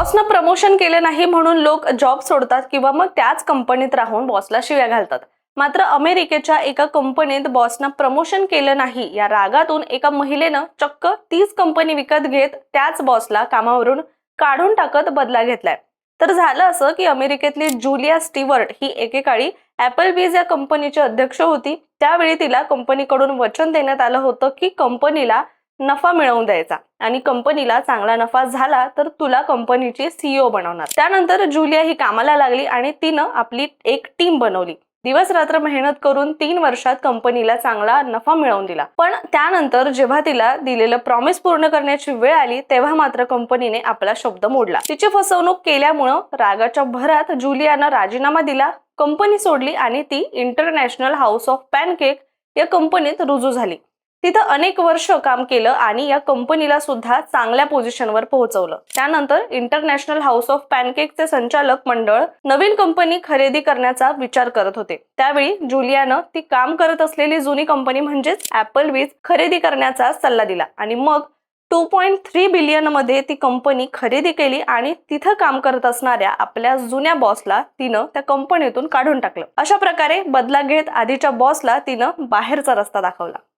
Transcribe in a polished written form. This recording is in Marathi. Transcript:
बॉसनं प्रमोशन केलं नाही म्हणून लोक जॉब सोडतात किंवा मग त्याच कंपनीत राहून बॉसला शिव्या घालतात। मात्र अमेरिकेच्या एका कंपनीत बॉसनं प्रमोशन केलं नाही या रागातून एका महिलेनं चक्क तीच कंपनी विकत घेत त्याच बॉसला कामावरून काढून टाकत बदला घेतलाय। तर झालं असं की अमेरिकेतली जुलिया स्टीवर्ट ही एकेकाळी ॲपलबीज या कंपनीची अध्यक्ष होती। त्यावेळी तिला कंपनीकडून वचन देण्यात आलं होतं की कंपनीला नफा मिळवून द्यायचा आणि कंपनीला चांगला नफा झाला तर तुला कंपनीची सीईओ बनवणार। त्यानंतर जुलिया ही कामाला लागली आणि तिनं आपली एक टीम बनवली। दिवस रात्र मेहनत करून 3 वर्षात कंपनीला चांगला नफा मिळवून दिला। पण त्यानंतर जेव्हा तिला दिलेलं प्रॉमिस पूर्ण करण्याची वेळ आली तेव्हा मात्र कंपनीने आपला शब्द मोडला। तिची फसवणूक केल्यामुळे रागाच्या भरात जुलियानं राजीनामा दिला, कंपनी सोडली आणि ती इंटरनॅशनल हाऊस ऑफ पॅनकेक या कंपनीत रुजू झाली। तिथं अनेक वर्ष काम केलं आणि या कंपनीला सुद्धा चांगल्या पोझिशनवर पोहोचवलं। त्यानंतर इंटरनॅशनल हाऊस ऑफ पॅनकेकचे संचालक मंडळ नवीन कंपनी खरेदी करण्याचा विचार करत होते। त्यावेळी जुलियानं ती काम करत असलेली जुनी कंपनी म्हणजेच ॲपलबीज खरेदी करण्याचा सल्ला दिला आणि मग 2.3 बिलियन मध्ये ती कंपनी खरेदी केली आणि तिथं काम करत असणाऱ्या आपल्या जुन्या बॉसला तिनं त्या कंपनीतून काढून टाकलं। अशा प्रकारे बदला घेत आधीच्या बॉसला तिनं बाहेरचा रस्ता दाखवला।